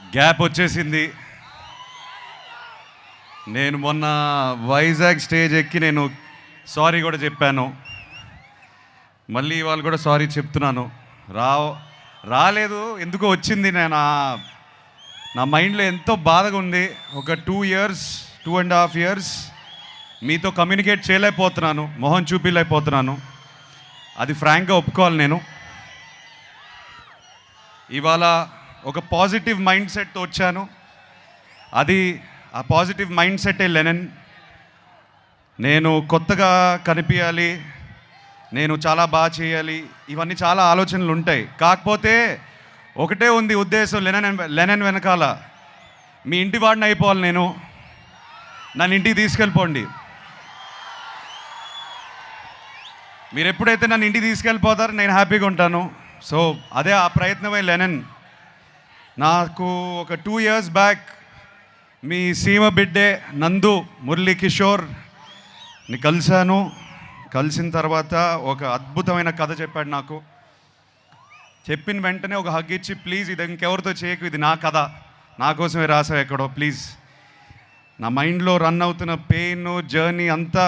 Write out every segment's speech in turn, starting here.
Gap వచ్చేసింది. నేను మొన్న వైజాగ్ స్టేజ్ ఎక్కి నేను సారీ కూడా చెప్పాను. మళ్ళీ వాళ్ళు కూడా సారీ చెప్తున్నాను. రాలేదు ఎందుకో వచ్చింది. నేను నా మైండ్లో ఎంతో బాధగా ఉంది. ఒక 2.5 years మీతో కమ్యూనికేట్ చేయలేకపోతున్నాను, మొహం చూపించలేకపోతున్నాను. అది ఫ్రాంక్గా ఒప్పుకోవాలి. నేను ఇవాళ ఒక పాజిటివ్ మైండ్ సెట్తో వచ్చాను. ఆ పాజిటివ్ మైండ్ సెట్టే లెనన్. నేను కొత్తగా కనిపించాలి, నేను చాలా బాగా చేయాలి, ఇవన్నీ చాలా ఆలోచనలు ఉంటాయి. కాకపోతే ఒకటే ఉంది ఉద్దేశం, లెనన్ వెనకాల మీ ఇంటి వాడిని అయిపోవాలి. నన్ను ఇంటికి తీసుకెళ్ళిపోండి. మీరు ఎప్పుడైతే నన్ను ఇంటికి తీసుకెళ్ళిపోతారో నేను హ్యాపీగా ఉంటాను. సో అదే ఆ ప్రయత్నమే లెనన్. నాకు ఒక 2 years బ్యాక్ మీ సీమ బిడ్డే నందు మురళీ కిషోర్ని కలిశాను. కలిసిన తర్వాత ఒక అద్భుతమైన కథ చెప్పాడు నాకు. చెప్పిన వెంటనే ఒక హగ్ ఇచ్చి, ప్లీజ్ ఇది ఇంకెవరితో చేయకు, ఇది నా కథ, నా కోసమే రాసావు ఎక్కడో ప్లీజ్. నా మైండ్లో రన్ అవుతున్న పెయిన్ జర్నీ అంతా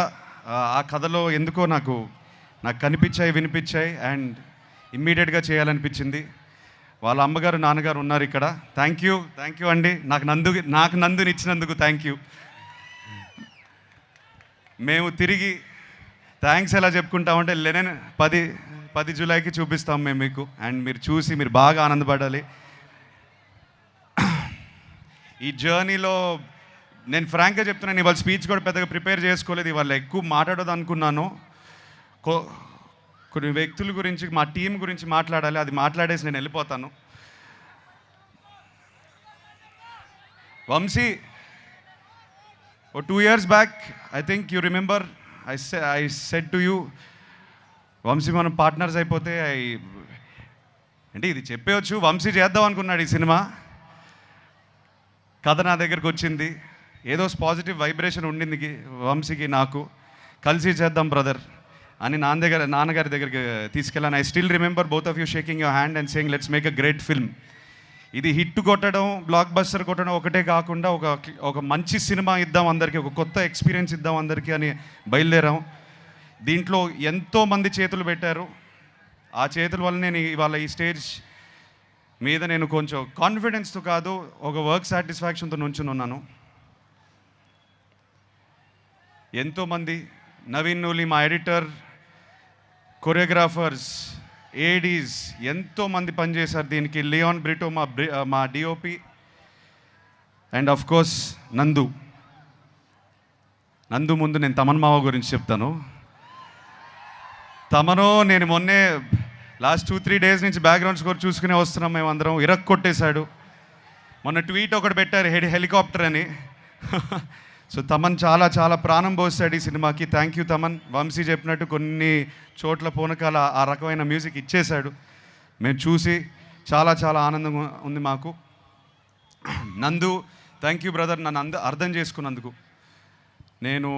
ఆ కథలో ఎందుకో నాకు కనిపించాయి, వినిపించాయి. అండ్ ఇమ్మీడియట్గా చేయాలనిపించింది. వాళ్ళ అమ్మగారు నాన్నగారు ఉన్నారు ఇక్కడ. థ్యాంక్ యూ అండి, నాకు నందుని ఇచ్చినందుకు థ్యాంక్ యూ. మేము తిరిగి థ్యాంక్స్ ఎలా చెప్పుకుంటామంటే లెనన్ 10 జూలైకి చూపిస్తాం మేము మీకు. అండ్ మీరు చూసి మీరు బాగా ఆనందపడాలి. ఈ జర్నీలో నేను ఫ్రాంక్గా చెప్తున్నాను, ఇవాళ స్పీచ్ కూడా పెద్దగా ప్రిపేర్ చేసుకోలేదు. ఇవాళ ఎక్కువ మాట్లాడదు అనుకున్నాను. కొన్ని వ్యక్తుల గురించి, మా టీం గురించి మాట్లాడాలి. అది మాట్లాడేసి నేను వెళ్ళిపోతాను. Vamshi, 2 years back I think you remember I said to you, Vamshi మనం పార్ట్నర్స్ అయిపోతే అంటే ఇది చెప్పవచ్చు, వంశీ చేద్దాం అనుకున్నాడు ఈ సినిమా. కథ నా దగ్గరకు వచ్చింది, ఏదో పాజిటివ్ వైబ్రేషన్ ఉండింది వంశీకి నాకు. కలిసి చేద్దాం బ్రదర్ అని నాన్నగారి దగ్గరికి తీసుకెళ్ళాను. I still remember both of you shaking your hand and saying let's make a great film. ఇది హిట్ కొట్టడం, బ్లాక్ బస్టర్ కొట్టడం ఒకటే కాకుండా ఒక మంచి సినిమా ఇద్దాం అందరికీ, ఒక కొత్త ఎక్స్పీరియన్స్ ఇద్దాం అందరికీ అని బయలుదేరాం. దీంట్లో ఎంతోమంది చేతులు పెట్టారు. ఆ చేతుల వల్ల నేను ఇవాళ ఈ స్టేజ్ మీద నేను కొంచెం కాన్ఫిడెన్స్తో కాదు, ఒక వర్క్ సాటిస్ఫాక్షన్తో నుంచుని ఉన్నాను. ఎంతోమంది, నవీన్ నూలి మా ఎడిటర్, కొరియోగ్రాఫర్స్, ఏడీస్ ఎంతోమంది పనిచేశారు దీనికి. లియోన్ బ్రిటో మా డిఓపి, అండ్ ఆఫ్ కోర్స్ నందు ముందు నేను తమన్ మావ గురించి చెప్తాను. నేను మొన్నే లాస్ట్ 2-3 days నుంచి బ్యాక్గ్రౌండ్ స్కోర్ చూసుకునే వస్తున్నాం మేమందరం. కొట్టేశాడు. మొన్న ట్వీట్ ఒకటి పెట్టారు, హెలికాప్టర్ అని. సో తమన్ చాలా ప్రాణం పోస్తాడు ఈ సినిమాకి. Thank you Thaman. వంశీ చెప్పినట్టు కొన్ని చోట్ల పూనకాల ఆ రకమైన మ్యూజిక్ ఇచ్చేశాడు. మేము చూసి చాలా ఆనందంగా ఉంది మాకు. నందు, థ్యాంక్ యూ బ్రదర్, నన్ను అర్థం చేసుకున్నందుకు. నేను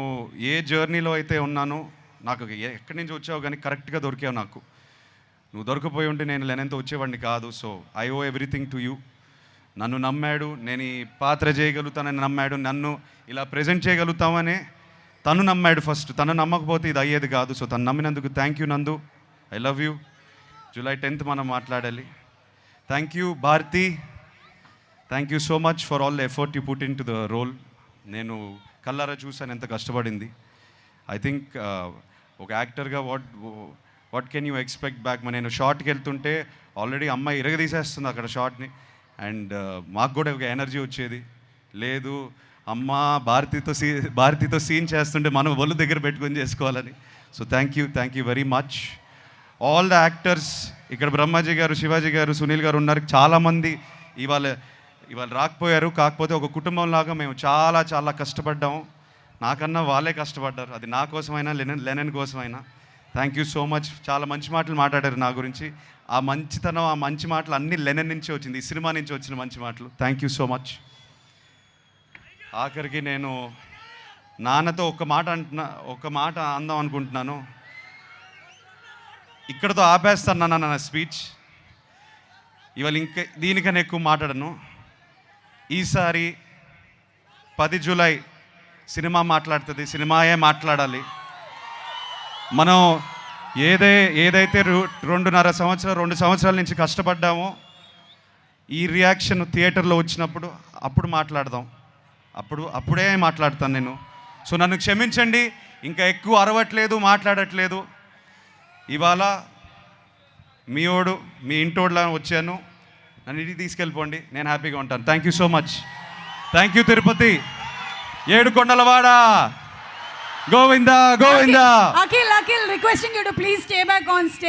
ఏ జర్నీలో అయితే ఉన్నానో, నాకు ఎక్కడి నుంచి వచ్చావు కానీ కరెక్ట్గా దొరికావు నాకు. నువ్వు దొరికిపోయి ఉంటే నేను లెనన్తో వచ్చేవాడిని కాదు. So I owe everything to you. నన్ను నమ్మాడు, నేను ఈ పాత్ర చేయగలుగుతానని నమ్మాడు, నన్ను ఇలా ప్రజెంట్ చేయగలుగుతామని తను నమ్మాడు ఫస్ట్. తను నమ్మకపోతే ఇది అయ్యేది కాదు. సో తను నమ్మినందుకు thank you Nandu, I love you. July 10th మనం మాట్లాడాలి. Thank you Bharathi, thank you so much for all the effort you put in to the role. నేను కల్లారా చూసాను ఎంత కష్టపడింది. ఐ థింక్ ఒక యాక్టర్గా what can you expect back. నేను షార్ట్కి వెళ్తుంటే ఆల్రెడీ అమ్మాయి ఇరగదీసేస్తుంది అక్కడ షార్ట్ని. అండ్ మాకు కూడా ఒక ఎనర్జీ వచ్చేది, లేదు అమ్మ భారతితో సీన్ చేస్తుంటే మనం ఒళ్ళు దగ్గర పెట్టుకొని చేసుకోవాలని. So thank you very much all the actors. ఇక్కడ బ్రహ్మాజీ గారు, శివాజీ గారు, సునీల్ గారు ఉన్నారు. చాలామంది ఇవాళ రాకపోయారు. కాకపోతే ఒక కుటుంబం లాగా మేము చాలా కష్టపడ్డాము. నాకన్నా వాళ్ళే కష్టపడ్డారు. అది నా కోసమైనా లెనన్ కోసమైనా. Thank you so much. చాలా మంచి మాటలు మాట్లాడారు నా గురించి. ఆ మంచితనం, ఆ మంచి మాటలు అన్నీ లెనన్ నుంచి వచ్చింది, ఈ సినిమా నుంచి వచ్చిన మంచి మాటలు. Thank you so much. ఆఖరికి నేను నాన్నతో ఒక మాట అందాం అనుకుంటున్నాను. ఇక్కడతో ఆపేస్తాను నా స్పీచ్. ఇవాళ ఇంకా దీనికన్నా ఎక్కువ మాట్లాడను. ఈసారి 10 జూలై సినిమా మాట్లాడుతుంది, సినిమాయే మాట్లాడాలి. మనం ఏదైతే 2 సంవత్సరాల నుంచి కష్టపడ్డామో ఈ రియాక్షన్ థియేటర్లో వచ్చినప్పుడు అప్పుడు మాట్లాడదాం. అప్పుడే మాట్లాడతాను నేను. సో నన్ను క్షమించండి, ఇంకా ఎక్కువ అరవట్లేదు, మాట్లాడట్లేదు. ఇవాళ మీ ఇంటోడ్లా వచ్చాను, నన్ను ఇంటికి తీసుకెళ్ళిపోండి, నేను హ్యాపీగా ఉంటాను. Thank you so much. Thank you Tirupati, Edukondalavada, Govinda Govinda. Akhil, requesting you to please stay back on stage.